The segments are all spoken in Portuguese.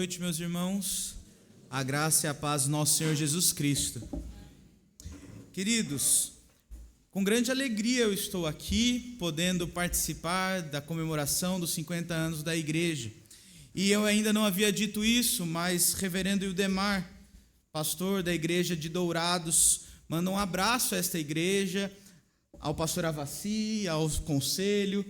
noite, meus irmãos. A graça e a paz do nosso Senhor Jesus Cristo. Queridos, com grande alegria eu estou aqui, podendo participar da comemoração dos 50 anos da igreja. E eu ainda não havia dito isso, mas reverendo Ildemar, pastor da igreja de Dourados, manda um abraço a esta igreja, ao pastor Avassi, ao conselho,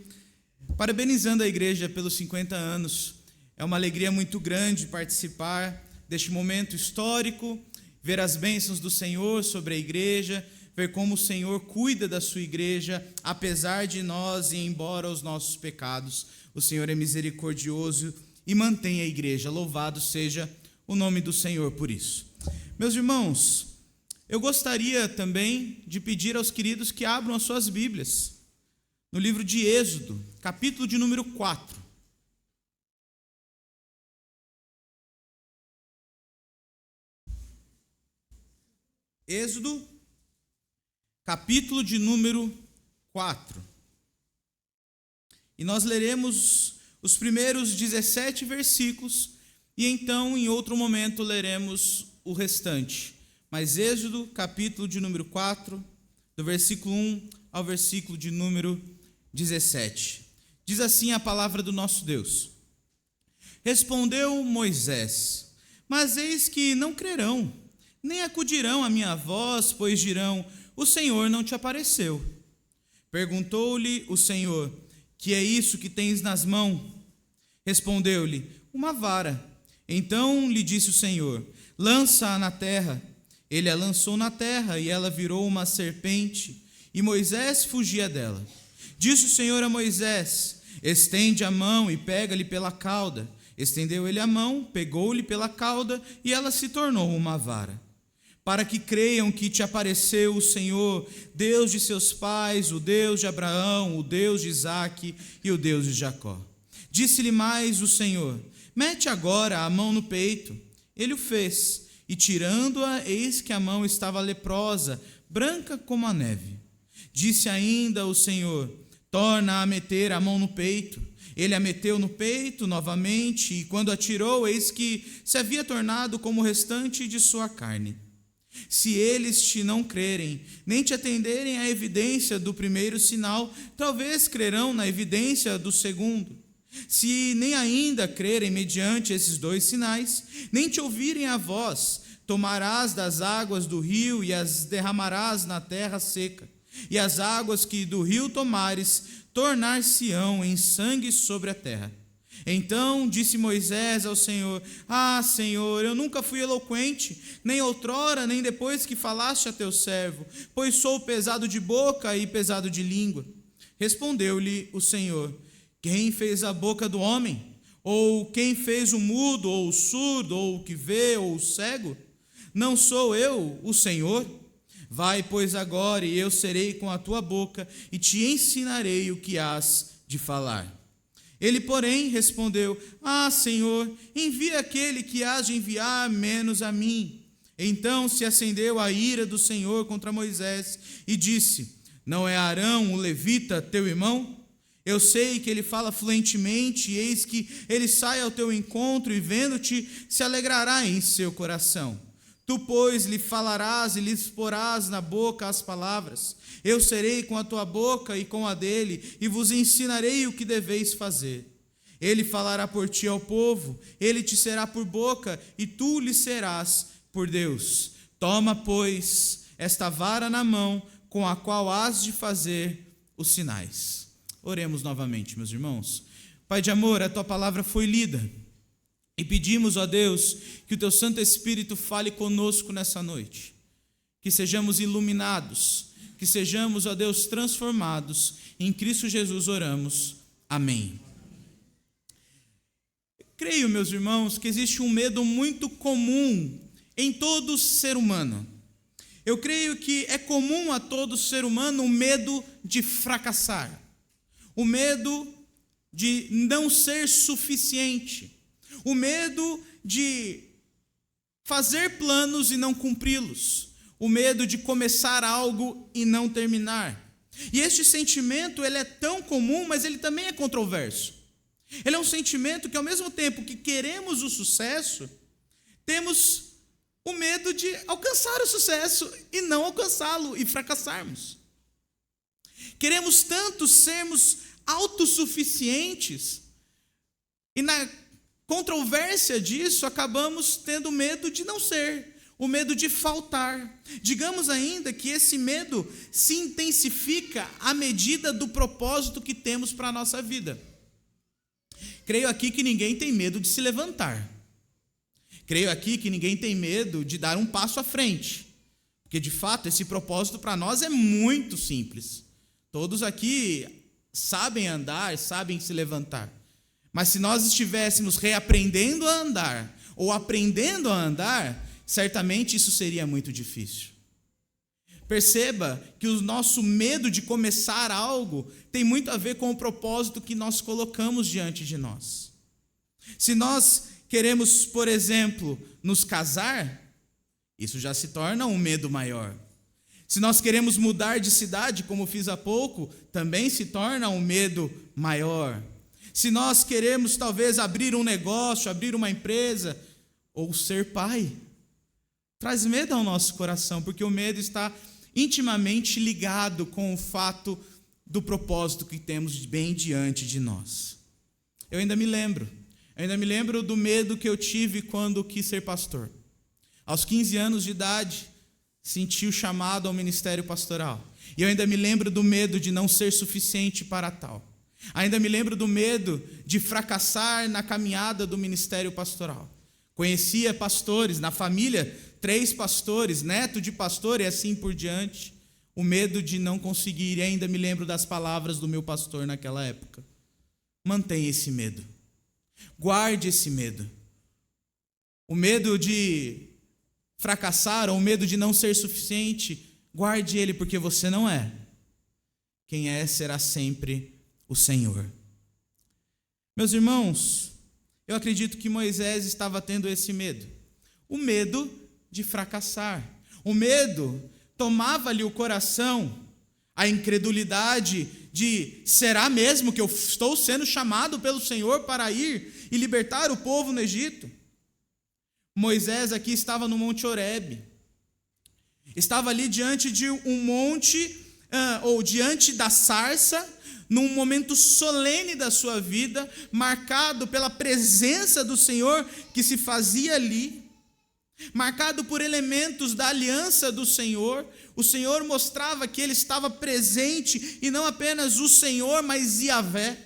parabenizando a igreja pelos 50 anos. É uma alegria muito grande participar deste momento histórico, ver as bênçãos do Senhor sobre a igreja, ver como o Senhor cuida da sua igreja, apesar de nós e embora os nossos pecados. O Senhor é misericordioso e mantém a igreja. Louvado seja o nome do Senhor por isso. Meus irmãos, eu gostaria também de pedir aos queridos que abram as suas Bíblias no livro de Êxodo, capítulo de número 4. Êxodo, capítulo de número 4. E nós leremos os primeiros 17 versículos e então, em outro momento, leremos o restante. Mas Êxodo, capítulo de número 4, do versículo 1 ao versículo de número 17. Diz assim a palavra do nosso Deus. Respondeu Moisés: mas eis que não crerão, nem acudirão à minha voz, pois dirão: o Senhor não te apareceu. Perguntou-lhe o Senhor: que é isso que tens nas mãos? Respondeu-lhe: uma vara. Então lhe disse o Senhor: lança-a na terra. Ele a lançou na terra, e ela virou uma serpente, e Moisés fugia dela. Disse o Senhor a Moisés: estende a mão e pega-lhe pela cauda. Estendeu ele a mão, pegou-lhe pela cauda, e ela se tornou uma vara. Para que creiam que te apareceu o Senhor, Deus de seus pais, o Deus de Abraão, o Deus de Isaque e o Deus de Jacó. Disse-lhe mais o Senhor: mete agora a mão no peito. Ele o fez, e tirando-a, eis que a mão estava leprosa, branca como a neve. Disse ainda o Senhor: torna a meter a mão no peito. Ele a meteu no peito novamente, e quando a tirou, eis que se havia tornado como o restante de sua carne. Se eles te não crerem, nem te atenderem à evidência do primeiro sinal, talvez crerão na evidência do segundo. Se nem ainda crerem mediante esses dois sinais, nem te ouvirem a voz, tomarás das águas do rio e as derramarás na terra seca. E as águas que do rio tomares, tornar-se-ão em sangue sobre a terra. Então disse Moisés ao Senhor: ah, Senhor, eu nunca fui eloquente, nem outrora, nem depois que falaste a teu servo, pois sou pesado de boca e pesado de língua. Respondeu-lhe o Senhor: quem fez a boca do homem? Ou quem fez o mudo, ou o surdo, ou o que vê, ou o cego? Não sou eu, o Senhor? Vai, pois, agora, e eu serei com a tua boca, e te ensinarei o que hás de falar. Ele, porém, respondeu: ah, Senhor, envia aquele que hás de enviar, menos a mim. Então se acendeu a ira do Senhor contra Moisés, e disse: não é Arão, o levita, teu irmão? Eu sei que ele fala fluentemente, e eis que ele sai ao teu encontro, e vendo-te, se alegrará em seu coração. Tu, pois, lhe falarás e lhe porás na boca as palavras. Eu serei com a tua boca e com a dele, e vos ensinarei o que deveis fazer. Ele falará por ti ao povo, ele te será por boca, e tu lhe serás por Deus. Toma, pois, esta vara na mão, com a qual hás de fazer os sinais. Oremos novamente, meus irmãos. Pai de amor, a tua palavra foi lida, e pedimos, ó Deus, que o teu Santo Espírito fale conosco nessa noite, que sejamos iluminados, que sejamos, ó Deus, transformados. Em Cristo Jesus oramos. Amém. Creio, meus irmãos, que existe um medo muito comum em todo ser humano. Eu creio que é comum a todo ser humano o medo de fracassar, o medo de não ser suficiente, o medo de fazer planos e não cumpri-los, o medo de começar algo e não terminar. E este sentimento, ele é tão comum, mas ele também é controverso. Ele é um sentimento que, ao mesmo tempo que queremos o sucesso, temos o medo de alcançar o sucesso e não alcançá-lo e fracassarmos. Queremos tanto sermos autossuficientes e na controvérsia disso acabamos tendo medo de não ser, o medo de faltar. Digamos ainda que esse medo se intensifica à medida do propósito que temos para a nossa vida. Creio aqui que ninguém tem medo de se levantar. Creio aqui que ninguém tem medo de dar um passo à frente. Porque, de fato, esse propósito para nós é muito simples. Todos aqui sabem andar, sabem se levantar. Mas se nós estivéssemos reaprendendo a andar, ou aprendendo a andar, certamente isso seria muito difícil. Perceba que o nosso medo de começar algo tem muito a ver com o propósito que nós colocamos diante de nós. Se nós queremos, por exemplo, nos casar, isso já se torna um medo maior. Se nós queremos mudar de cidade, como fiz há pouco, também se torna um medo maior. Se nós queremos talvez abrir um negócio, abrir uma empresa, ou ser pai, traz medo ao nosso coração, porque o medo está intimamente ligado com o fato do propósito que temos bem diante de nós. Eu ainda me lembro do medo que eu tive quando quis ser pastor. Aos 15 anos de idade, senti o chamado ao ministério pastoral. E eu ainda me lembro do medo de não ser suficiente para tal. Ainda me lembro do medo de fracassar na caminhada do ministério pastoral. Conhecia pastores, na família, 3 pastores, neto de pastor e assim por diante. O medo de não conseguir, e ainda me lembro das palavras do meu pastor naquela época. Mantenha esse medo. Guarde esse medo. O medo de fracassar ou o medo de não ser suficiente, guarde ele, porque você não é. Quem é será sempre o Senhor. Meus irmãos, eu acredito que Moisés estava tendo esse medo. O medo de fracassar. O medo tomava-lhe o coração, a incredulidade de: será mesmo que eu estou sendo chamado pelo Senhor para ir e libertar o povo no Egito? Moisés aqui estava no Monte Horebe. Estava ali diante de um monte, ou diante da sarça, num momento solene da sua vida, marcado pela presença do Senhor que se fazia ali, marcado por elementos da aliança do Senhor. O Senhor mostrava que ele estava presente, e não apenas o Senhor, mas Yahvé.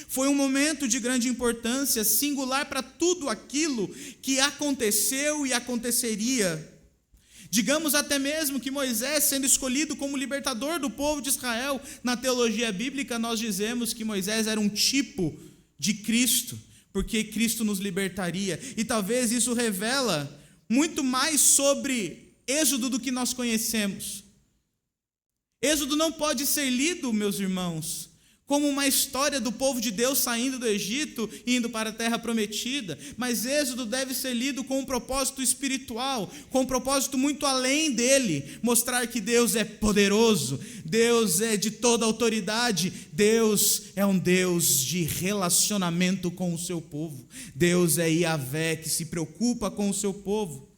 Foi um momento de grande importância, singular para tudo aquilo que aconteceu e aconteceria. Digamos até mesmo que Moisés, sendo escolhido como libertador do povo de Israel, na teologia bíblica nós dizemos que Moisés era um tipo de Cristo, porque Cristo nos libertaria. E talvez isso revela muito mais sobre Êxodo do que nós conhecemos. Êxodo não pode ser lido, meus irmãos, como uma história do povo de Deus saindo do Egito e indo para a terra prometida, mas Êxodo deve ser lido com um propósito espiritual, com um propósito muito além dele, mostrar que Deus é poderoso, Deus é de toda autoridade, Deus é um Deus de relacionamento com o seu povo, Deus é Yahvé que se preocupa com o seu povo.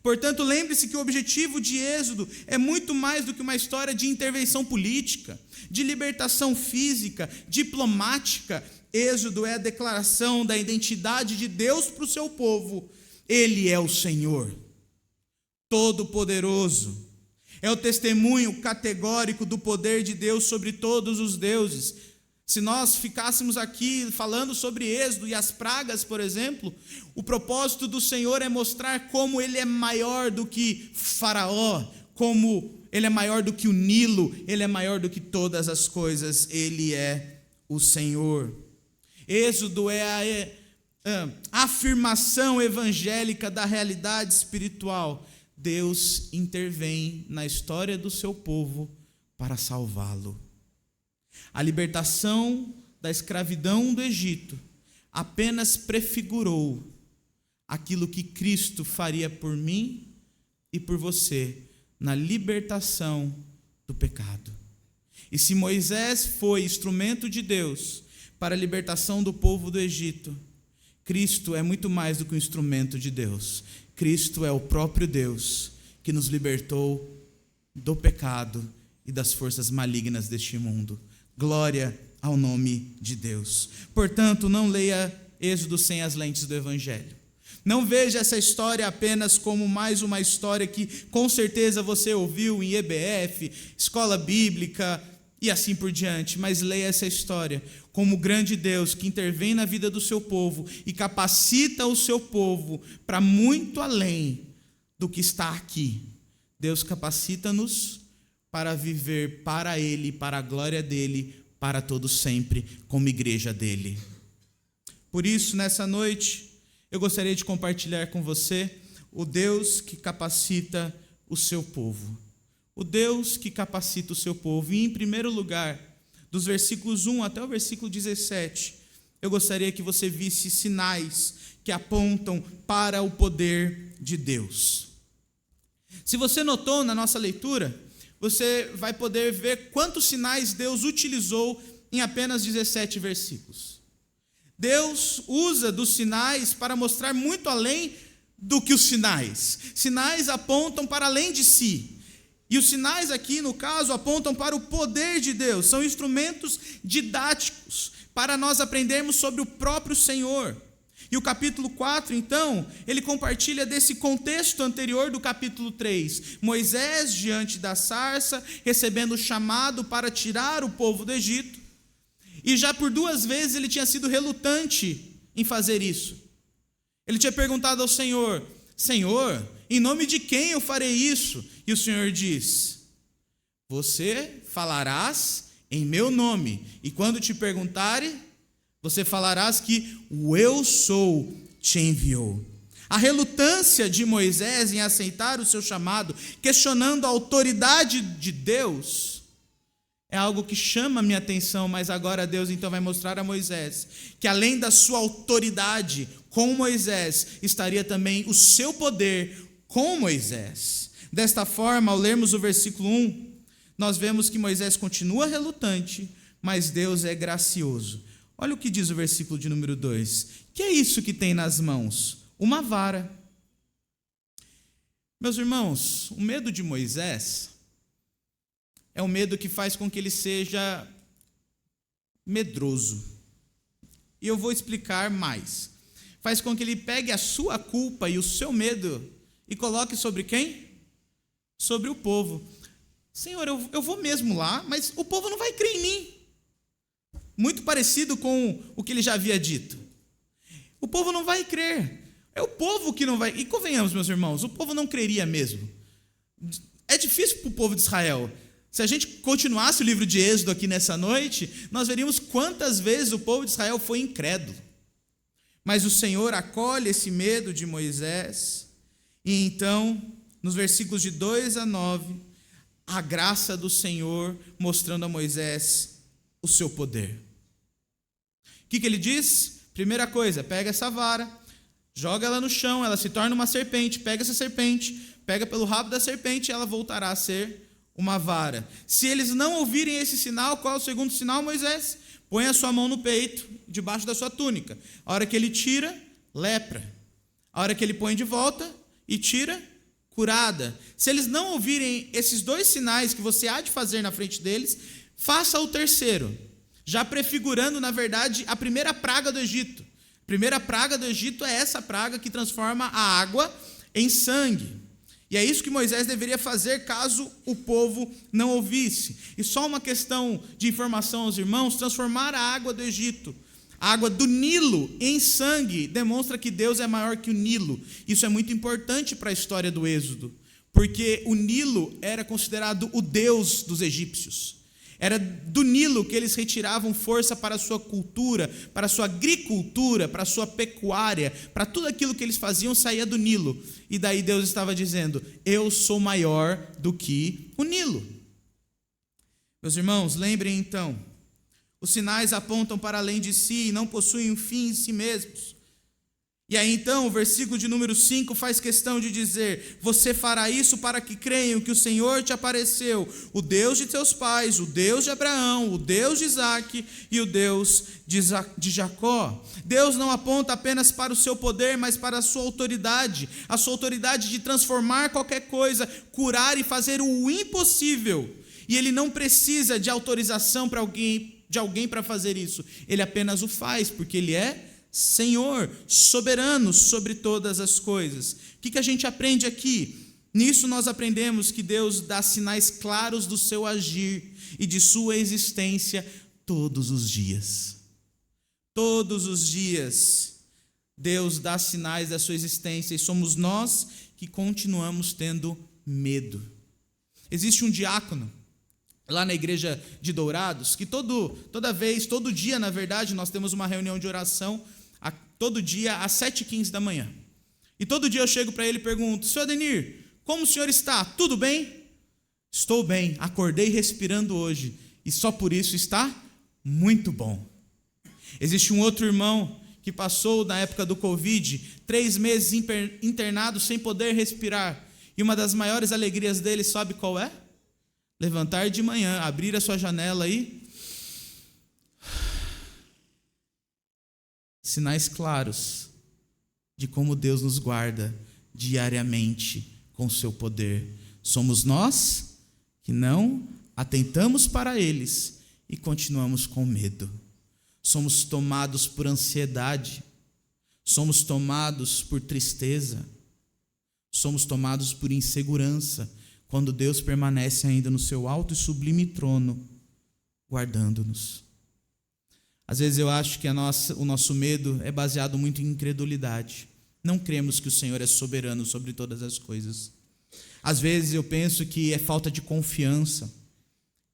Portanto, lembre-se que o objetivo de Êxodo é muito mais do que uma história de intervenção política, de libertação física, diplomática. Êxodo é a declaração da identidade de Deus para o seu povo. Ele é o Senhor, Todo-Poderoso. É o testemunho categórico do poder de Deus sobre todos os deuses. Se nós ficássemos aqui falando sobre Êxodo e as pragas, por exemplo, o propósito do Senhor é mostrar como Ele é maior do que Faraó, como Ele é maior do que o Nilo, Ele é maior do que todas as coisas, Ele é o Senhor. Êxodo é a afirmação evangélica da realidade espiritual. Deus intervém na história do seu povo para salvá-lo. A libertação da escravidão do Egito apenas prefigurou aquilo que Cristo faria por mim e por você na libertação do pecado. E se Moisés foi instrumento de Deus para a libertação do povo do Egito, Cristo é muito mais do que um instrumento de Deus. Cristo é o próprio Deus que nos libertou do pecado e das forças malignas deste mundo. Glória ao nome de Deus. Portanto, não leia Êxodo sem as lentes do Evangelho. Não veja essa história apenas como mais uma história que com certeza você ouviu em EBF, escola bíblica e assim por diante, mas leia essa história como o grande Deus que intervém na vida do seu povo e capacita o seu povo para muito além do que está aqui. Deus capacita-nos para viver para Ele, para a glória dEle, para todo sempre, como igreja dEle. Por isso, nessa noite, eu gostaria de compartilhar com você o Deus que capacita o seu povo. O Deus que capacita o seu povo. E, em primeiro lugar, dos versículos 1 até o versículo 17, eu gostaria que você visse sinais que apontam para o poder de Deus. Se você notou na nossa leitura, você vai poder ver quantos sinais Deus utilizou em apenas 17 versículos. Deus usa dos sinais para mostrar muito além do que os sinais. Sinais apontam para além de si. E os sinais aqui, no caso, apontam para o poder de Deus. São instrumentos didáticos para nós aprendermos sobre o próprio Senhor. E o capítulo 4, então, ele compartilha desse contexto anterior do capítulo 3. Moisés, diante da sarça, recebendo o chamado para tirar o povo do Egito. E já por 2 vezes ele tinha sido relutante em fazer isso. Ele tinha perguntado ao Senhor: Senhor, em nome de quem eu farei isso? E o Senhor diz: você falarás em meu nome, e quando te perguntarem, você falarás que o eu sou te enviou. A relutância de Moisés em aceitar o seu chamado, questionando a autoridade de Deus, é algo que chama a minha atenção, mas agora Deus então vai mostrar a Moisés que além da sua autoridade com Moisés, estaria também o seu poder com Moisés. Desta forma, ao lermos o versículo 1, nós vemos que Moisés continua relutante, mas Deus é gracioso. Olha o que diz o versículo de número 2. Que é isso que tem nas mãos? Uma vara. Meus irmãos, o medo de Moisés é um medo que faz com que ele seja medroso. E eu vou explicar mais. Faz com que ele pegue a sua culpa e o seu medo e coloque sobre quem? Sobre o povo. Senhor, eu vou mesmo lá, mas o povo não vai crer em mim. Muito parecido com o que ele já havia dito. O povo não vai crer. É o povo que não vai. E convenhamos, meus irmãos, o povo não creria mesmo. É difícil para o povo de Israel. Se a gente continuasse o livro de Êxodo aqui nessa noite, nós veríamos quantas vezes o povo de Israel foi incrédulo. Mas o Senhor acolhe esse medo de Moisés, e então, nos versículos de 2 a 9, a graça do Senhor mostrando a Moisés o seu poder. O que ele diz? Primeira coisa, pega essa vara, joga ela no chão, ela se torna uma serpente, pega essa serpente, pega pelo rabo da serpente, ela voltará a ser uma vara. Se eles não ouvirem esse sinal, qual é o segundo sinal, Moisés? Põe a sua mão no peito, debaixo da sua túnica. A hora que ele tira, lepra. A hora que ele põe de volta e tira, curada. Se eles não ouvirem esses 2 sinais que você há de fazer na frente deles, faça o terceiro, já prefigurando, na verdade, a primeira praga do Egito. A primeira praga do Egito é essa praga que transforma a água em sangue. E é isso que Moisés deveria fazer caso o povo não ouvisse. E só uma questão de informação aos irmãos: transformar a água do Egito, a água do Nilo, em sangue, demonstra que Deus é maior que o Nilo. Isso é muito importante para a história do Êxodo, porque o Nilo era considerado o deus dos egípcios. Era do Nilo que eles retiravam força para a sua cultura, para a sua agricultura, para a sua pecuária, para tudo aquilo que eles faziam saía do Nilo. E daí Deus estava dizendo: eu sou maior do que o Nilo. Meus irmãos, lembrem então, os sinais apontam para além de si e não possuem um fim em si mesmos. E aí então o versículo de número 5 faz questão de dizer: você fará isso para que creiam que o Senhor te apareceu, o Deus de teus pais, o Deus de Abraão, o Deus de Isaque e o Deus de Jacó. Deus não aponta apenas para o seu poder, mas para a sua autoridade de transformar qualquer coisa, curar e fazer o impossível. E Ele não precisa de autorização de alguém para fazer isso, Ele apenas o faz, porque Ele é Senhor, soberano sobre todas as coisas. O que a gente aprende aqui? Nisso nós aprendemos que Deus dá sinais claros do seu agir e de sua existência todos os dias. Todos os dias, Deus dá sinais da sua existência e somos nós que continuamos tendo medo. Existe um diácono lá na igreja de Dourados, que todo dia, na verdade, nós temos uma reunião de oração, todo dia às 7h15 da manhã. E todo dia eu chego para ele e pergunto: Senhor Adenir, como o senhor está? Tudo bem? Estou bem, acordei respirando hoje, e só por isso está muito bom. Existe um outro irmão que passou, na época do Covid, 3 meses internado sem poder respirar, e uma das maiores alegrias dele, sabe qual é? Levantar de manhã, abrir a sua janela e... Sinais claros de como Deus nos guarda diariamente com o seu poder. Somos nós que não atentamos para eles e continuamos com medo. Somos tomados por ansiedade, somos tomados por tristeza, somos tomados por insegurança, quando Deus permanece ainda no seu alto e sublime trono, guardando-nos. Às vezes eu acho que o nosso medo é baseado muito em incredulidade. Não cremos que o Senhor é soberano sobre todas as coisas. Às vezes eu penso que é falta de confiança.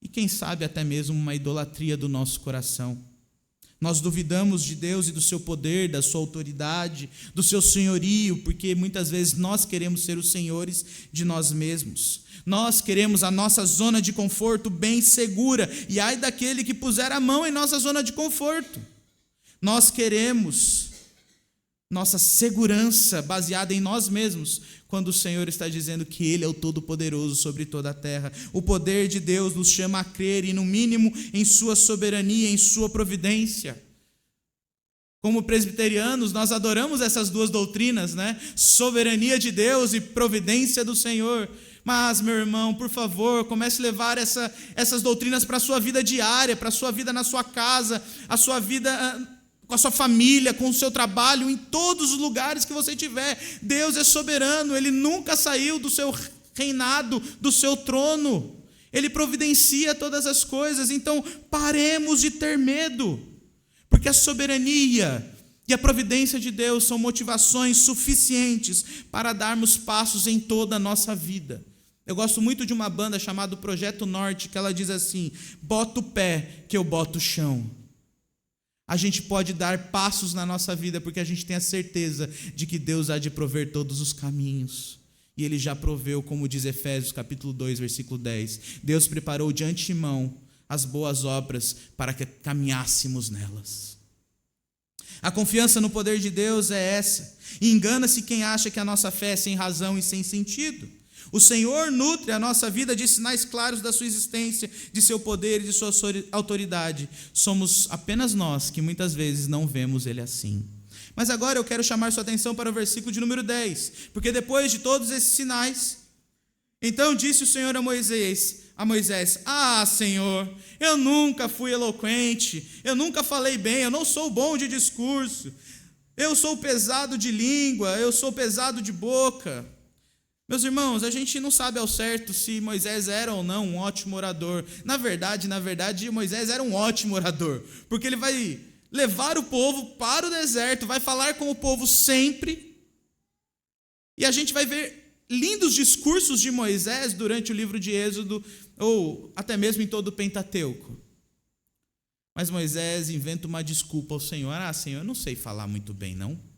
E quem sabe até mesmo uma idolatria do nosso coração. Nós duvidamos de Deus e do seu poder, da sua autoridade, do seu senhorio, porque muitas vezes nós queremos ser os senhores de nós mesmos. Nós queremos a nossa zona de conforto bem segura, e ai daquele que puser a mão em nossa zona de conforto. Nós queremos nossa segurança baseada em nós mesmos, quando o Senhor está dizendo que Ele é o Todo-Poderoso sobre toda a terra. O poder de Deus nos chama a crer, e no mínimo em sua soberania, em sua providência. Como presbiterianos, nós adoramos essas duas doutrinas, né? Soberania de Deus e providência do Senhor. Mas, meu irmão, por favor, comece a levar essas doutrinas para a sua vida diária, para a sua vida na sua casa, a sua vida com a sua família, com o seu trabalho, em todos os lugares que você tiver. Deus é soberano, Ele nunca saiu do seu reinado, do seu trono. Ele providencia todas as coisas. Então, paremos de ter medo, porque a soberania e a providência de Deus são motivações suficientes para darmos passos em toda a nossa vida. Eu gosto muito de uma banda chamada Projeto Norte, que ela diz assim: bota o pé que eu boto o chão. A gente pode dar passos na nossa vida, porque a gente tem a certeza de que Deus há de prover todos os caminhos. E Ele já proveu, como diz Efésios capítulo 2, versículo 10. Deus preparou de antemão as boas obras para que caminhássemos nelas. A confiança no poder de Deus é essa. E engana-se quem acha que a nossa fé é sem razão e sem sentido. O Senhor nutre a nossa vida de sinais claros da sua existência, de seu poder e de sua autoridade. Somos apenas nós que muitas vezes não vemos Ele assim. Mas agora eu quero chamar sua atenção para o versículo de número 10, porque depois de todos esses sinais, então disse o Senhor a Moisés: ah, Senhor, eu nunca fui eloquente, eu nunca falei bem, eu não sou bom de discurso, eu sou pesado de língua, eu sou pesado de boca. Meus irmãos, a gente não sabe ao certo se Moisés era ou não um ótimo orador. Na verdade, Moisés era um ótimo orador, porque ele vai levar o povo para o deserto, vai falar com o povo sempre, e a gente vai ver lindos discursos de Moisés durante o livro de Êxodo, ou até mesmo em todo o Pentateuco. Mas Moisés inventa uma desculpa ao Senhor: ah, Senhor, eu não sei falar muito bem, não.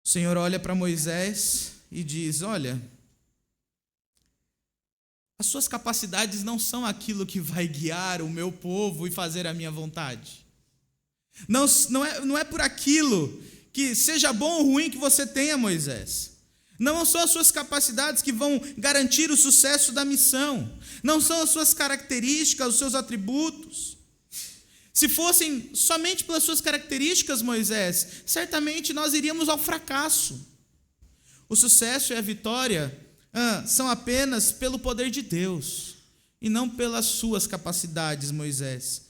O Senhor olha para Moisés e diz: olha, as suas capacidades não são aquilo que vai guiar o meu povo e fazer a minha vontade. Não é por aquilo que seja bom ou ruim que você tenha, Moisés. Não são as suas capacidades que vão garantir o sucesso da missão. Não são as suas características, os seus atributos. Se fossem somente pelas suas características, Moisés, certamente nós iríamos ao fracasso. O sucesso e a vitória são apenas pelo poder de Deus e não pelas suas capacidades, Moisés.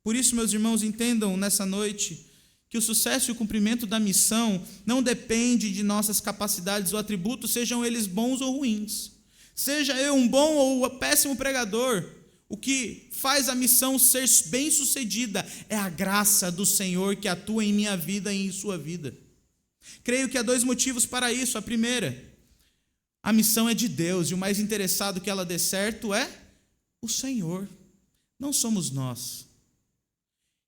Por isso, meus irmãos, entendam nessa noite que o sucesso e o cumprimento da missão não depende de nossas capacidades ou atributos, sejam eles bons ou ruins. Seja eu um bom ou péssimo pregador, o que faz a missão ser bem-sucedida é a graça do Senhor que atua em minha vida e em sua vida. Creio que há 2 motivos para isso. A primeira, a missão é de Deus e o mais interessado que ela dê certo é o Senhor, não somos nós.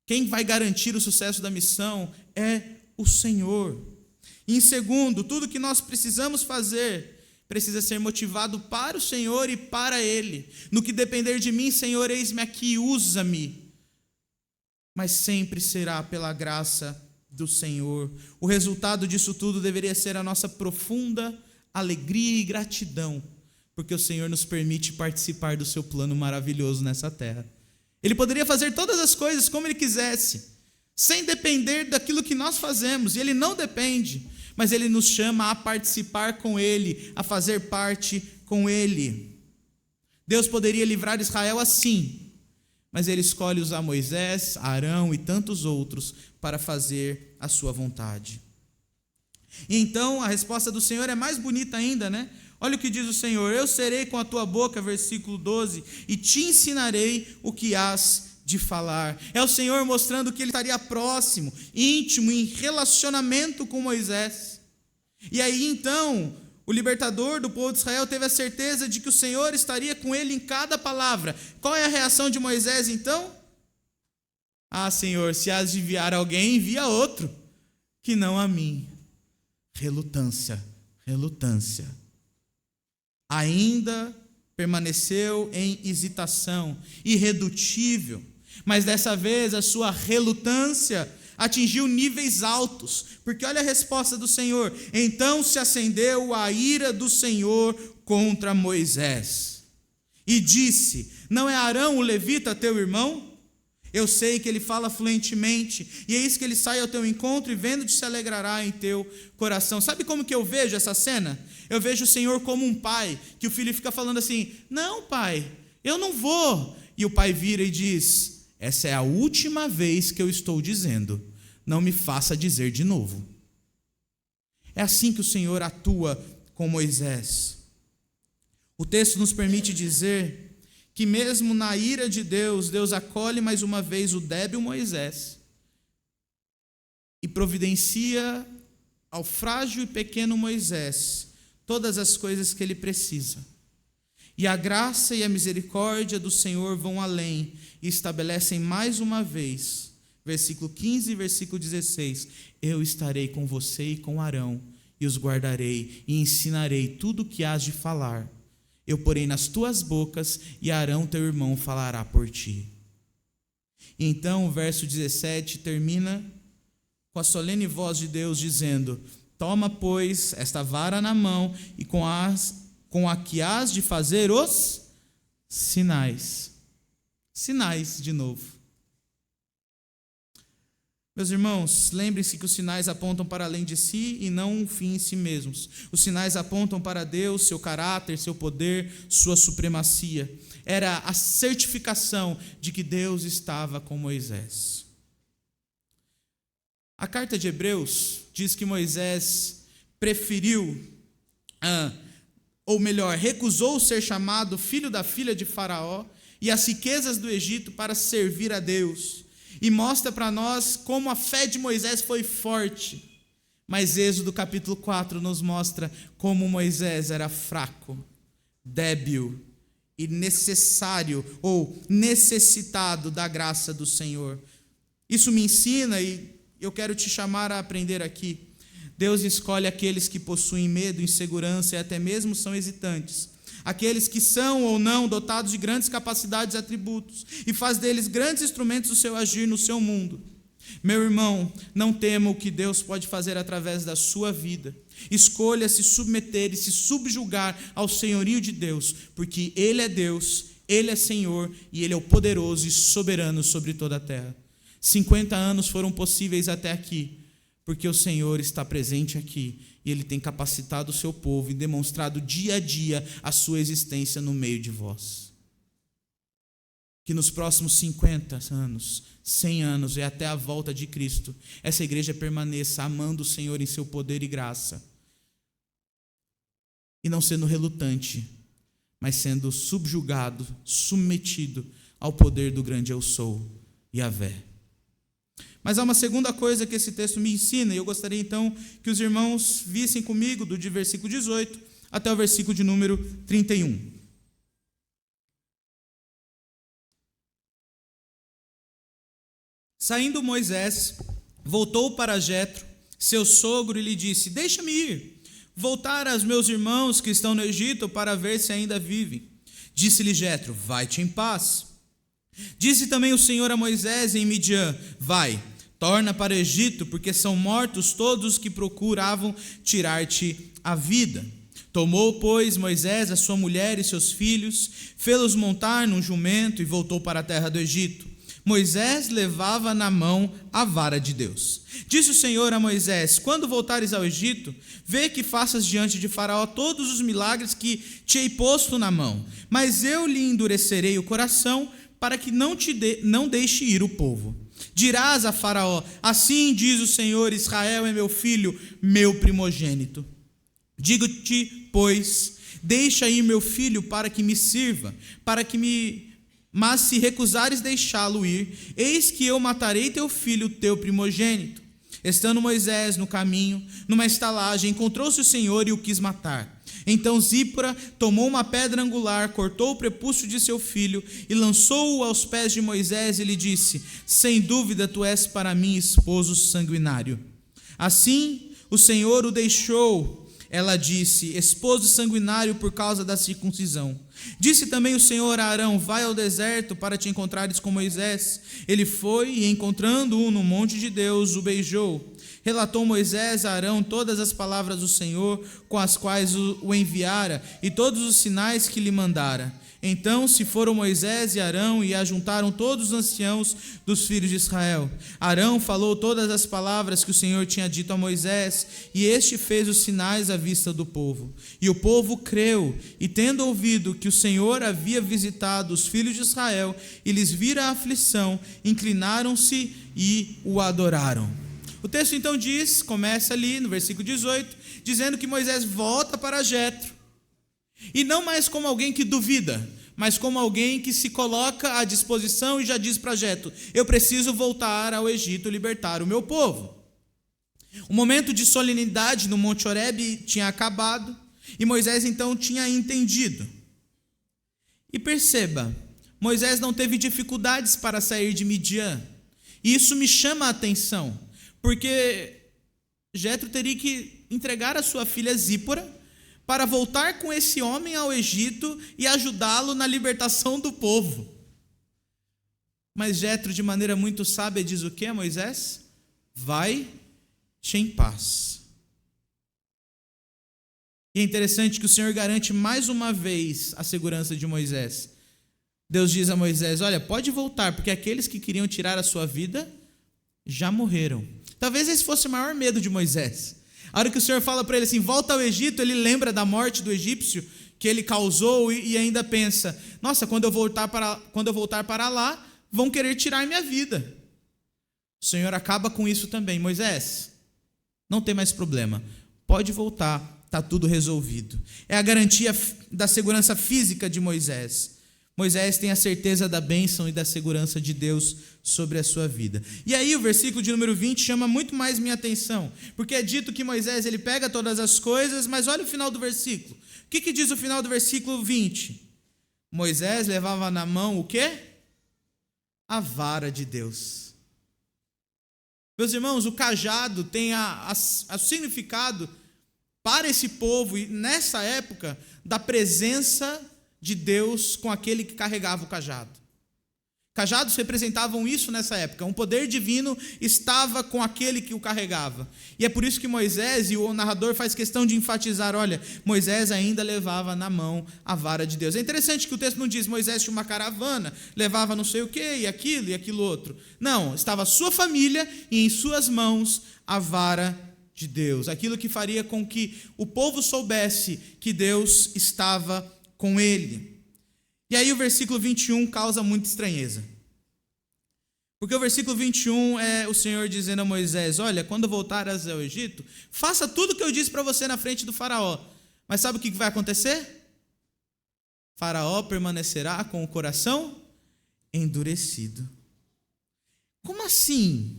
Quem vai garantir o sucesso da missão é o Senhor. E em segundo, tudo que nós precisamos fazer precisa ser motivado para o Senhor e para Ele. No que depender de mim, Senhor, eis-me aqui, usa-me. Mas sempre será pela graça do Senhor. O resultado disso tudo deveria ser a nossa profunda alegria e gratidão, porque o Senhor nos permite participar do seu plano maravilhoso nessa terra. Ele poderia fazer todas as coisas como Ele quisesse, sem depender daquilo que nós fazemos, e Ele não depende, mas Ele nos chama a participar com Ele, a fazer parte com Ele. Deus poderia livrar Israel assim, mas Ele escolhe usar Moisés, Arão e tantos outros para fazer a sua vontade. E então a resposta do Senhor é mais bonita ainda, né? Olha o que diz o Senhor: eu serei com a tua boca, versículo 12, e te ensinarei o que hás de falar. É o Senhor mostrando que Ele estaria próximo, íntimo, em relacionamento com Moisés. E aí então, o libertador do povo de Israel teve a certeza de que o Senhor estaria com ele em cada palavra. Qual é a reação de Moisés então? Ah, Senhor, se has de enviar alguém, envia outro, que não a mim. Relutância. Ainda permaneceu em hesitação, irredutível, mas dessa vez a sua relutância atingiu níveis altos, porque olha a resposta do Senhor: então se acendeu a ira do Senhor contra Moisés, e disse: não é Arão o levita teu irmão? Eu sei que ele fala fluentemente, e eis que ele sai ao teu encontro, e vendo-te se alegrará em teu coração. Sabe como que eu vejo essa cena? Eu vejo o Senhor como um pai, que o filho fica falando assim: não, pai, eu não vou. E o pai vira e diz: essa é a última vez que eu estou dizendo, não me faça dizer de novo. É assim que o Senhor atua com Moisés. O texto nos permite dizer que mesmo na ira de Deus, Deus acolhe mais uma vez o débil Moisés e providencia ao frágil e pequeno Moisés todas as coisas que ele precisa. E a graça e a misericórdia do Senhor vão além e estabelecem mais uma vez, versículo 15 e versículo 16, eu estarei com você e com Arão, e os guardarei e ensinarei tudo o que hás de falar. Eu porei nas tuas bocas, e Arão teu irmão falará por ti. E então o verso 17 termina com a solene voz de Deus dizendo: toma, pois, esta vara na mão, e com a que hás de fazer os sinais. Sinais de novo. Meus irmãos, lembrem-se que os sinais apontam para além de si e não um fim em si mesmos. Os sinais apontam para Deus, seu caráter, seu poder, sua supremacia. Era a certificação de que Deus estava com Moisés. A carta de Hebreus diz que Moisés preferiu, ou melhor, recusou ser chamado filho da filha de Faraó e as riquezas do Egito para servir a Deus. E mostra para nós como a fé de Moisés foi forte. Mas Êxodo capítulo 4 nos mostra como Moisés era fraco, débil e necessário ou necessitado da graça do Senhor. Isso me ensina, e eu quero te chamar a aprender aqui. Deus escolhe aqueles que possuem medo, insegurança e até mesmo são hesitantes. Aqueles que são ou não dotados de grandes capacidades e atributos, e faz deles grandes instrumentos do seu agir no seu mundo. Meu irmão, não tema o que Deus pode fazer através da sua vida. Escolha se submeter e se subjugar ao senhorio de Deus, porque Ele é Deus, Ele é Senhor e Ele é o poderoso e soberano sobre toda a terra. 50 anos foram possíveis até aqui, porque o Senhor está presente aqui e Ele tem capacitado o seu povo e demonstrado dia a dia a sua existência no meio de vós. Que nos próximos 50 anos, 100 anos e até a volta de Cristo, essa igreja permaneça amando o Senhor em seu poder e graça. E não sendo relutante, mas sendo subjugado, submetido ao poder do grande Eu Sou, Yahvé. Mas há uma segunda coisa que esse texto me ensina, e eu gostaria então que os irmãos vissem comigo do versículo 18 até o versículo de número 31. Saindo Moisés, voltou para Jetro, seu sogro, e lhe disse: deixa-me ir, voltar aos meus irmãos que estão no Egito, para ver se ainda vivem. Disse-lhe Jetro: vai-te em paz. Disse também o Senhor a Moisés em Midian: vai, torna para o Egito, porque são mortos todos os que procuravam tirar-te a vida. Tomou, pois, Moisés a sua mulher e seus filhos, fê-los montar num jumento e voltou para a terra do Egito. Moisés levava na mão a vara de Deus. Disse o Senhor a Moisés: quando voltares ao Egito, vê que faças diante de Faraó todos os milagres que te hei posto na mão, mas eu lhe endurecerei o coração para que não deixe ir o povo. Dirás a Faraó: assim diz o Senhor, Israel é meu filho, meu primogênito. Digo-te, pois, deixa ir meu filho para que me sirva, mas se recusares deixá-lo ir, eis que eu matarei teu filho, teu primogênito. Estando Moisés no caminho, numa estalagem, encontrou-se o Senhor e o quis matar. Então Zípora tomou uma pedra angular, cortou o prepúcio de seu filho e lançou-o aos pés de Moisés e lhe disse: sem dúvida tu és para mim esposo sanguinário. Assim o Senhor o deixou. Ela disse: esposo sanguinário por causa da circuncisão. Disse também o Senhor a Arão: vai ao deserto para te encontrares com Moisés. Ele foi e, encontrando-o no monte de Deus, o beijou. Relatou Moisés a Arão todas as palavras do Senhor com as quais o enviara e todos os sinais que lhe mandara. Então se foram Moisés e Arão e ajuntaram todos os anciãos dos filhos de Israel. Arão falou todas as palavras que o Senhor tinha dito a Moisés, e este fez os sinais à vista do povo. E o povo creu, e tendo ouvido que o Senhor havia visitado os filhos de Israel e lhes vira a aflição, inclinaram-se e o adoraram. O texto então começa ali no versículo 18, dizendo que Moisés volta para Jetro. E não mais como alguém que duvida, mas como alguém que se coloca à disposição e já diz para Jetro: eu preciso voltar ao Egito e libertar o meu povo. O momento de solenidade no Monte Horebe tinha acabado e Moisés então tinha entendido. E perceba, Moisés não teve dificuldades para sair de Midian. E isso me chama a atenção, porque Jetro teria que entregar a sua filha Zípora para voltar com esse homem ao Egito e ajudá-lo na libertação do povo. Mas Jetro, de maneira muito sábia, diz o que a Moisés? Vai-te em paz. E é interessante que o Senhor garante mais uma vez a segurança de Moisés. Deus diz a Moisés: olha, pode voltar, porque aqueles que queriam tirar a sua vida já morreram. Talvez esse fosse o maior medo de Moisés. A hora que o Senhor fala para ele assim: volta ao Egito, ele lembra da morte do egípcio que ele causou e ainda pensa: nossa, quando eu voltar para lá, vão querer tirar minha vida. O Senhor acaba com isso também. Moisés, não tem mais problema, pode voltar, está tudo resolvido. É a garantia da segurança física de Moisés. Moisés tem a certeza da bênção e da segurança de Deus sobre a sua vida. E aí o versículo de número 20 chama muito mais minha atenção, porque é dito que Moisés ele pega todas as coisas, mas olha o final do versículo. O que diz o final do versículo 20? Moisés levava na mão o quê? A vara de Deus. Meus irmãos, o cajado tem o significado para esse povo, e nessa época, da presença de Deus com aquele que carregava o cajado. Cajados representavam isso nessa época. Um poder divino estava com aquele que o carregava. E é por isso que Moisés, e o narrador faz questão de enfatizar, olha, Moisés ainda levava na mão a vara de Deus. É interessante que o texto não diz Moisés tinha uma caravana, levava não sei o quê, e aquilo outro. Não, estava a sua família e em suas mãos a vara de Deus. Aquilo que faria com que o povo soubesse que Deus estava com ele. E aí o versículo 21 causa muita estranheza. Porque o versículo 21 é o Senhor dizendo a Moisés, olha, quando voltares ao Egito, faça tudo o que eu disse para você na frente do faraó. Mas sabe o que vai acontecer? Faraó permanecerá com o coração endurecido. Como assim?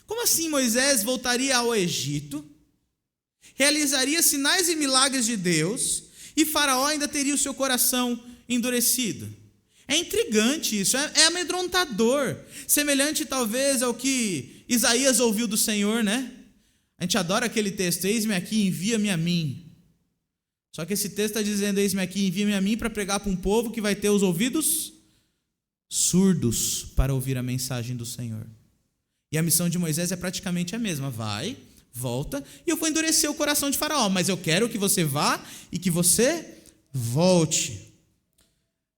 Como assim Moisés voltaria ao Egito, realizaria sinais e milagres de Deus, e Faraó ainda teria o seu coração endurecido? É intrigante isso, é amedrontador, semelhante talvez ao que Isaías ouviu do Senhor, né? A gente adora aquele texto, eis-me aqui, envia-me a mim. Só que esse texto está dizendo, eis-me aqui, envia-me a mim, para pregar para um povo que vai ter os ouvidos surdos para ouvir a mensagem do Senhor. E a missão de Moisés é praticamente a mesma, vai, volta, e eu vou endurecer o coração de Faraó, mas eu quero que você vá e que você volte.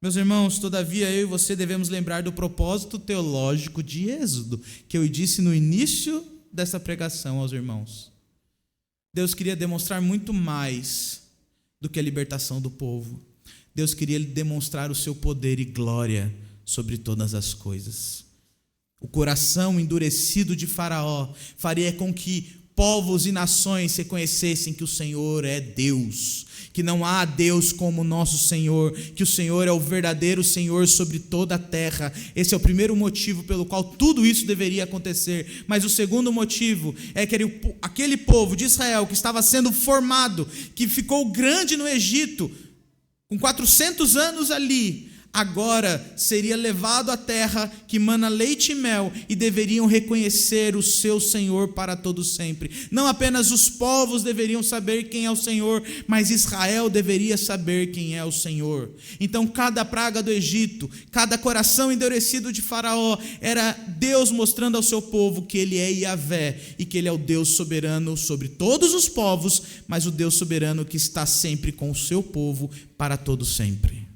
Meus irmãos, todavia eu e você devemos lembrar do propósito teológico de Êxodo, que eu disse no início dessa pregação aos irmãos. Deus queria demonstrar muito mais do que a libertação do povo. Deus queria demonstrar o seu poder e glória sobre todas as coisas. O coração endurecido de Faraó faria com que povos e nações reconhecessem que o Senhor é Deus, que não há Deus como nosso Senhor, que o Senhor é o verdadeiro Senhor sobre toda a terra. Esse é o primeiro motivo pelo qual tudo isso deveria acontecer. Mas o segundo motivo é que aquele povo de Israel que estava sendo formado, que ficou grande no Egito, com 400 anos ali, agora seria levado à terra que mana leite e mel, e deveriam reconhecer o seu Senhor para todo sempre. Não apenas os povos deveriam saber quem é o Senhor, mas Israel deveria saber quem é o Senhor. Então cada praga do Egito, cada coração endurecido de Faraó, era Deus mostrando ao seu povo que Ele é Yahvé, e que Ele é o Deus soberano sobre todos os povos, mas o Deus soberano que está sempre com o seu povo para todo sempre.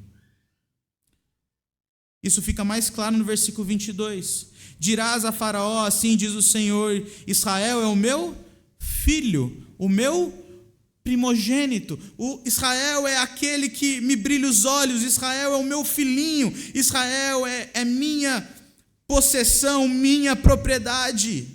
Isso fica mais claro no versículo 22. Dirás a Faraó, assim diz o Senhor, Israel é o meu filho, o meu primogênito. O Israel é aquele que me brilha os olhos, Israel é o meu filhinho, Israel é minha possessão, minha propriedade.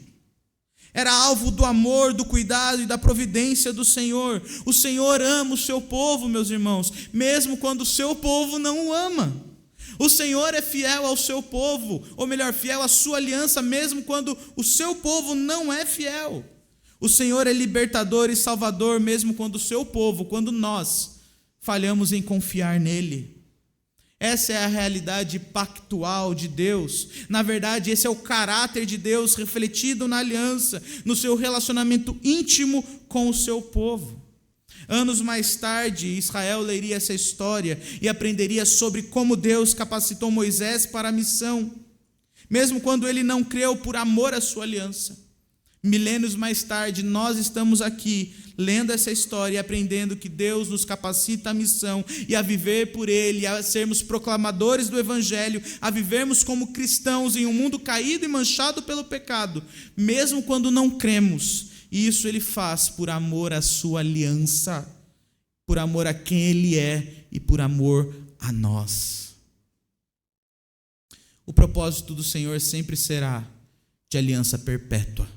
Era alvo do amor, do cuidado e da providência do Senhor. O Senhor ama o seu povo, meus irmãos, mesmo quando o seu povo não o ama. O Senhor é fiel ao seu povo, ou melhor, fiel à sua aliança, mesmo quando o seu povo não é fiel. O Senhor é libertador e salvador, mesmo quando o seu povo, quando nós, falhamos em confiar nele. Essa é a realidade pactual de Deus. Na verdade, esse é o caráter de Deus refletido na aliança, no seu relacionamento íntimo com o seu povo. Anos mais tarde, Israel leria essa história e aprenderia sobre como Deus capacitou Moisés para a missão, mesmo quando ele não creu por amor à sua aliança. Milênios mais tarde, nós estamos aqui lendo essa história e aprendendo que Deus nos capacita à missão e a viver por Ele, a sermos proclamadores do Evangelho, a vivermos como cristãos em um mundo caído e manchado pelo pecado, mesmo quando não cremos. E isso Ele faz por amor à sua aliança, por amor a quem Ele é e por amor a nós. O propósito do Senhor sempre será de aliança perpétua.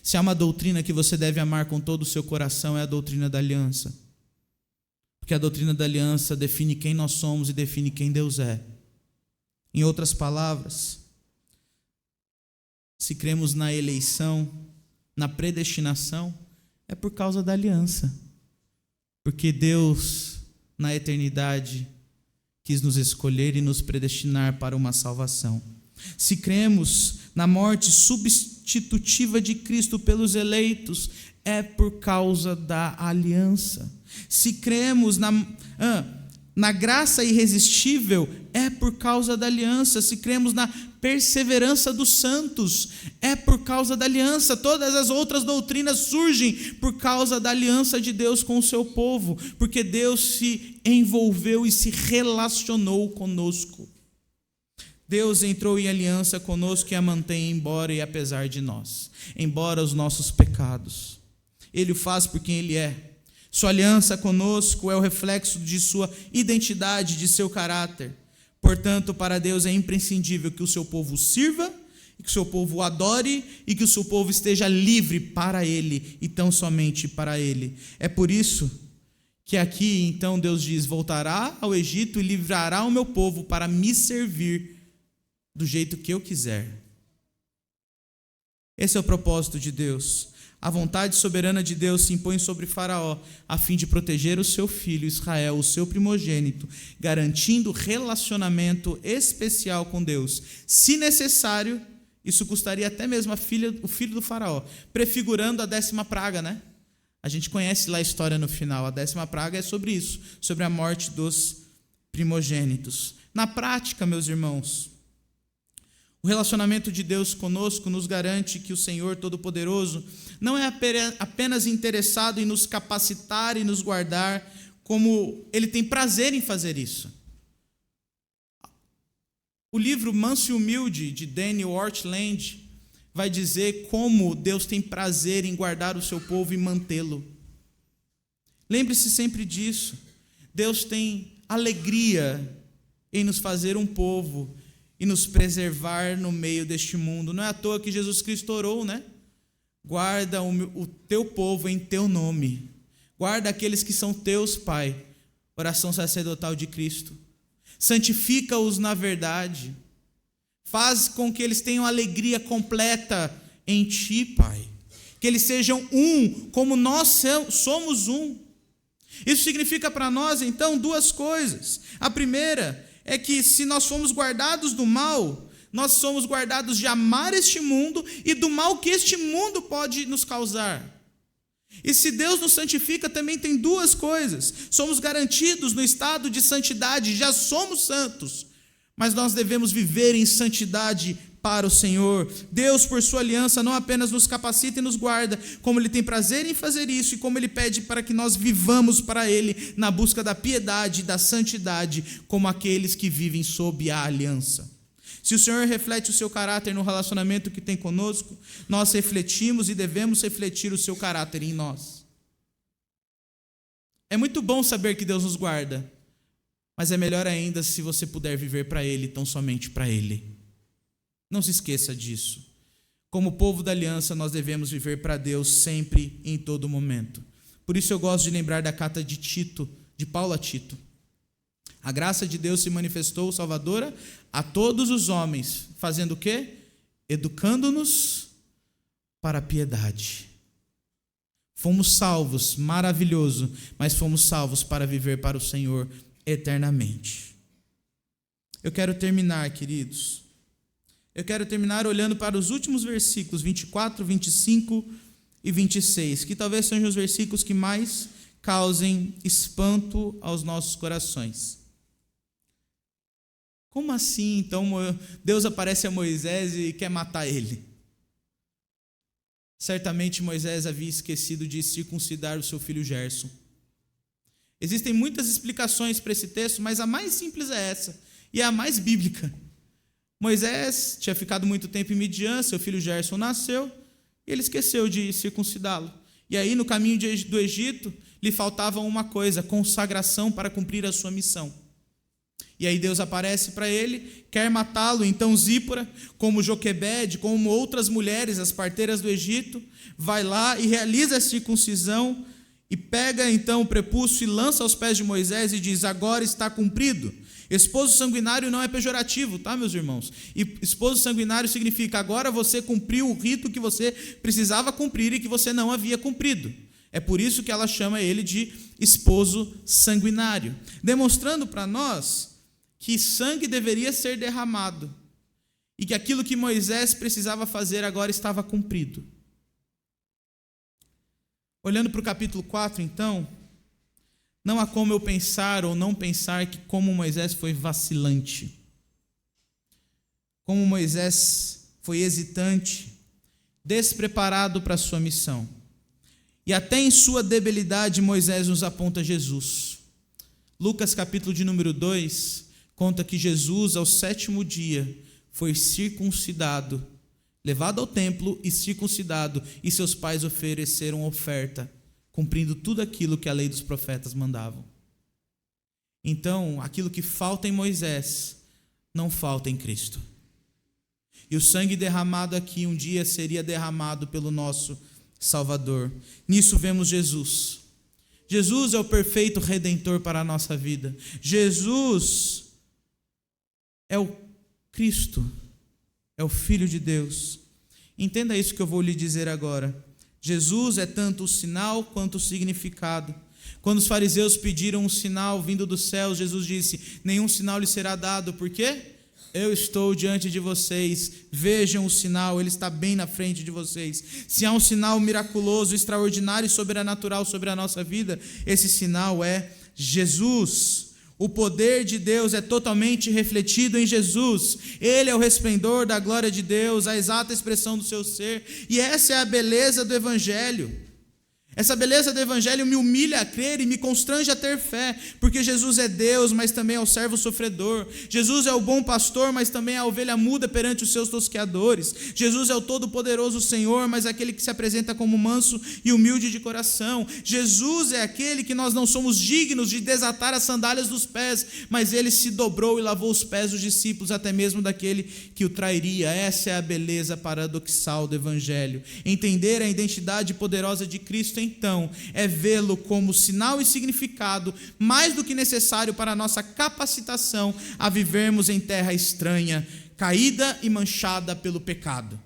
Se há uma doutrina que você deve amar com todo o seu coração, é a doutrina da aliança. Porque a doutrina da aliança define quem nós somos e define quem Deus é. Em outras palavras, se cremos na eleição, na predestinação, é por causa da aliança. Porque Deus, na eternidade, quis nos escolher e nos predestinar para uma salvação. Se cremos na morte substitutiva de Cristo pelos eleitos, é por causa da aliança. Se cremos na graça irresistível, é por causa da aliança. Se cremos na perseverança dos santos, é por causa da aliança. Todas as outras doutrinas surgem por causa da aliança de Deus com o seu povo, porque Deus se envolveu e se relacionou conosco. Deus entrou em aliança conosco e a mantém embora e apesar de nós, embora os nossos pecados. Ele o faz por quem Ele é. Sua aliança conosco é o reflexo de sua identidade, de seu caráter. Portanto, para Deus é imprescindível que o seu povo o sirva, que o seu povo o adore e que o seu povo esteja livre para Ele e tão somente para Ele. É por isso que aqui, então, Deus diz: voltará ao Egito e livrará o meu povo para me servir do jeito que eu quiser. Esse é o propósito de Deus. A vontade soberana de Deus se impõe sobre Faraó, a fim de proteger o seu filho Israel, o seu primogênito, garantindo relacionamento especial com Deus. Se necessário, isso custaria até mesmo o filho do Faraó, prefigurando a 10ª praga, né? A gente conhece lá a história no final. A 10ª praga é sobre isso, sobre a morte dos primogênitos. Na prática, meus irmãos, o relacionamento de Deus conosco nos garante que o Senhor Todo-Poderoso não é apenas interessado em nos capacitar e nos guardar, como Ele tem prazer em fazer isso. O livro Manso e Humilde, de Daniel Ortland, vai dizer como Deus tem prazer em guardar o seu povo e mantê-lo. Lembre-se sempre disso. Deus tem alegria em nos fazer um povo e nos preservar no meio deste mundo. Não é à toa que Jesus Cristo orou, né? Guarda o teu povo em teu nome. Guarda aqueles que são teus, Pai. Oração sacerdotal de Cristo. Santifica-os na verdade. Faz com que eles tenham alegria completa em ti, Pai. Que eles sejam um, como nós somos um. Isso significa para nós, então, duas coisas. A primeira é que se nós fomos guardados do mal, nós somos guardados de amar este mundo e do mal que este mundo pode nos causar. E se Deus nos santifica, também tem duas coisas. Somos garantidos no estado de santidade, já somos santos, mas nós devemos viver em santidade para o Senhor. Deus, por sua aliança, não apenas nos capacita e nos guarda, como Ele tem prazer em fazer isso e como Ele pede para que nós vivamos para Ele na busca da piedade e da santidade, como aqueles que vivem sob a aliança. Se o Senhor reflete o seu caráter no relacionamento que tem conosco, nós refletimos e devemos refletir o seu caráter em nós. É muito bom saber que Deus nos guarda, mas é melhor ainda se você puder viver para Ele, tão somente para Ele. Não se esqueça disso. Como povo da aliança, nós devemos viver para Deus sempre e em todo momento. Por isso eu gosto de lembrar da carta de Tito, de Paulo a Tito. A graça de Deus se manifestou salvadora a todos os homens, fazendo o quê? Educando-nos para a piedade. Fomos salvos, maravilhoso, mas fomos salvos para viver para o Senhor eternamente. Eu quero terminar, queridos. Eu quero terminar olhando para os últimos versículos, 24, 25 e 26, que talvez sejam os versículos que mais causem espanto aos nossos corações. Como assim, então, Deus aparece a Moisés e quer matar ele? Certamente Moisés havia esquecido de circuncidar o seu filho Gerson. Existem muitas explicações para esse texto, mas a mais simples é essa, e é a mais bíblica. Moisés tinha ficado muito tempo em Midian, seu filho Gerson nasceu, e ele esqueceu de circuncidá-lo. E aí, no caminho do Egito, lhe faltava uma coisa, consagração para cumprir a sua missão. E aí Deus aparece para ele, quer matá-lo. Então Zípora, como Joquebede, como outras mulheres, as parteiras do Egito, vai lá e realiza a circuncisão, e pega então o prepúcio e lança aos pés de Moisés e diz: agora está cumprido. Esposo sanguinário não é pejorativo, tá, meus irmãos? E esposo sanguinário significa: agora você cumpriu o rito que você precisava cumprir e que você não havia cumprido. É por isso que ela chama ele de esposo sanguinário, demonstrando para nós que sangue deveria ser derramado e que aquilo que Moisés precisava fazer agora estava cumprido. Olhando para o capítulo 4, então, Não há como eu pensar ou não pensar que como Moisés foi vacilante, como Moisés foi hesitante, despreparado para a sua missão. E até em sua debilidade Moisés nos aponta Jesus. Lucas capítulo de número 2 conta que Jesus ao 7º dia foi circuncidado, levado ao templo e circuncidado, e seus pais ofereceram oferta, cumprindo tudo aquilo que a lei dos profetas mandavam. Então, aquilo que falta em Moisés, não falta em Cristo. E o sangue derramado aqui um dia seria derramado pelo nosso Salvador. Nisso vemos Jesus. Jesus é o perfeito Redentor para a nossa vida. Jesus é o Cristo, é o Filho de Deus. Entenda isso que eu vou lhe dizer agora. Jesus é tanto o sinal quanto o significado. Quando os fariseus pediram um sinal vindo do céu, Jesus disse: nenhum sinal lhe será dado. Por quê? Eu estou diante de vocês, vejam o sinal, ele está bem na frente de vocês. Se há um sinal miraculoso, extraordinário e sobrenatural sobre a nossa vida, esse sinal é Jesus. O poder de Deus é totalmente refletido em Jesus. Ele é o resplendor da glória de Deus, a exata expressão do seu ser. E essa é a beleza do Evangelho. Essa beleza do Evangelho me humilha a crer e me constrange a ter fé, porque Jesus é Deus, mas também é o servo sofredor. Jesus é o bom pastor, mas também é a ovelha muda perante os seus tosqueadores. Jesus é o todo-poderoso Senhor, mas é aquele que se apresenta como manso e humilde de coração. Jesus é aquele que nós não somos dignos de desatar as sandálias dos pés, mas ele se dobrou e lavou os pés dos discípulos, até mesmo daquele que o trairia. Essa é a beleza paradoxal do Evangelho. Entender a identidade poderosa de Cristo, então, é vê-lo como sinal e significado mais do que necessário para a nossa capacitação a vivermos em terra estranha, caída e manchada pelo pecado.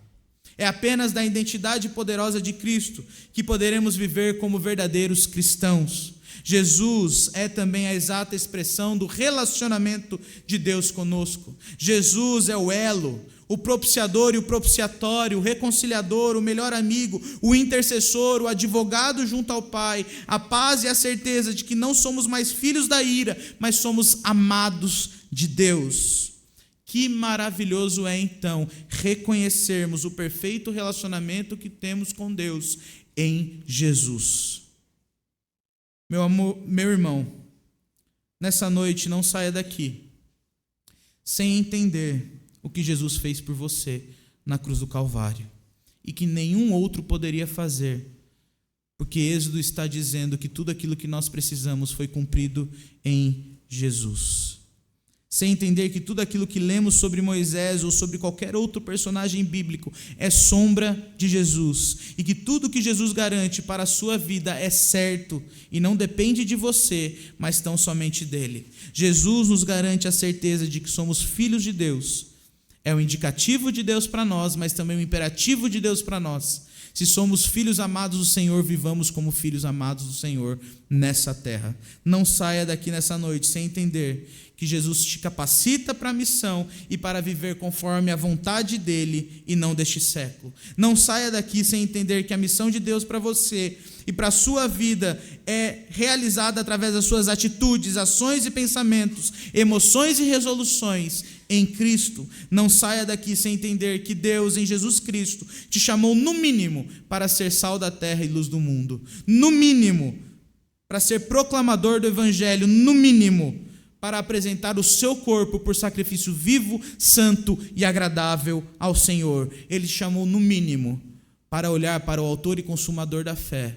É apenas da identidade poderosa de Cristo que poderemos viver como verdadeiros cristãos. Jesus é também a exata expressão do relacionamento de Deus conosco. Jesus é o elo, o propiciador e o propiciatório, o reconciliador, o melhor amigo, o intercessor, o advogado junto ao Pai, a paz e a certeza de que não somos mais filhos da ira, mas somos amados de Deus. Que maravilhoso é então reconhecermos o perfeito relacionamento que temos com Deus em Jesus. Meu amor, meu irmão, nessa noite não saia daqui sem entender o que Jesus fez por você na cruz do Calvário e que nenhum outro poderia fazer, porque Êxodo está dizendo que tudo aquilo que nós precisamos foi cumprido em Jesus. Sem entender que tudo aquilo que lemos sobre Moisés ou sobre qualquer outro personagem bíblico é sombra de Jesus, e que tudo que Jesus garante para a sua vida é certo e não depende de você, mas tão somente dele. Jesus nos garante a certeza de que somos filhos de Deus. É o indicativo de Deus para nós, mas também o imperativo de Deus para nós. Se somos filhos amados do Senhor, vivamos como filhos amados do Senhor nessa terra. Não saia daqui nessa noite sem entender que Jesus te capacita para a missão e para viver conforme a vontade dele e não deste século. Não saia daqui sem entender que a missão de Deus para você e para a sua vida é realizada através das suas atitudes, ações e pensamentos, emoções e resoluções em Cristo. Não saia daqui sem entender que Deus, em Jesus Cristo, te chamou no mínimo para ser sal da terra e luz do mundo. No mínimo, para ser proclamador do Evangelho. No mínimo, para apresentar o seu corpo por sacrifício vivo, santo e agradável ao Senhor. Ele te chamou no mínimo para olhar para o autor e consumador da fé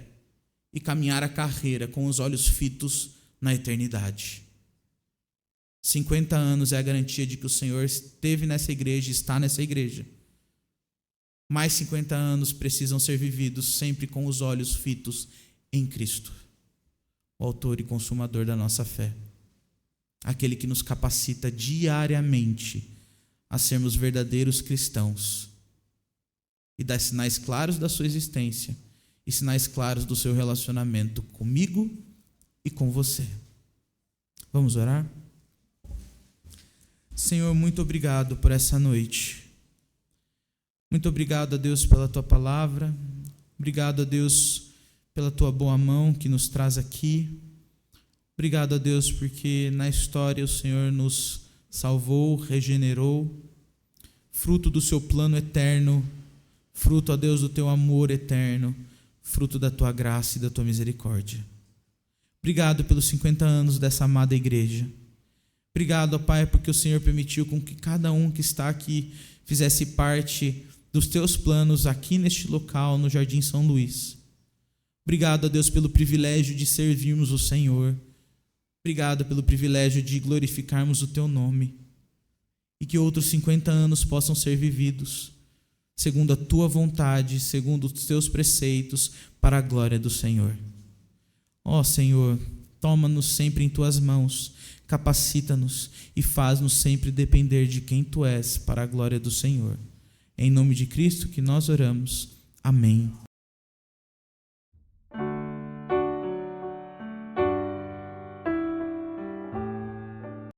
e caminhar a carreira com os olhos fitos na eternidade. 50 anos é a garantia de que o Senhor esteve nessa igreja e está nessa igreja. Mais 50 anos precisam ser vividos sempre com os olhos fitos em Cristo, o autor e consumador da nossa fé. Aquele que nos capacita diariamente a sermos verdadeiros cristãos e dá sinais claros da sua existência e sinais claros do seu relacionamento comigo e com você. Vamos orar? Senhor, muito obrigado por essa noite. Muito obrigado a Deus pela Tua palavra. Obrigado a Deus pela Tua boa mão que nos traz aqui. Obrigado a Deus porque na história o Senhor nos salvou, regenerou, fruto do seu plano eterno, fruto, ó Deus, do teu amor eterno, fruto da tua graça e da tua misericórdia. Obrigado pelos 50 anos dessa amada igreja. Obrigado, ó Pai, porque o Senhor permitiu com que cada um que está aqui fizesse parte dos teus planos aqui neste local, no Jardim São Luís. Obrigado, ó Deus, pelo privilégio de servirmos o Senhor. Obrigado pelo privilégio de glorificarmos o teu nome. E que outros 50 anos possam ser vividos segundo a tua vontade, segundo os teus preceitos, para a glória do Senhor. Ó Senhor, toma-nos sempre em tuas mãos, capacita-nos e faz-nos sempre depender de quem tu és, para a glória do Senhor. Em nome de Cristo que nós oramos. Amém.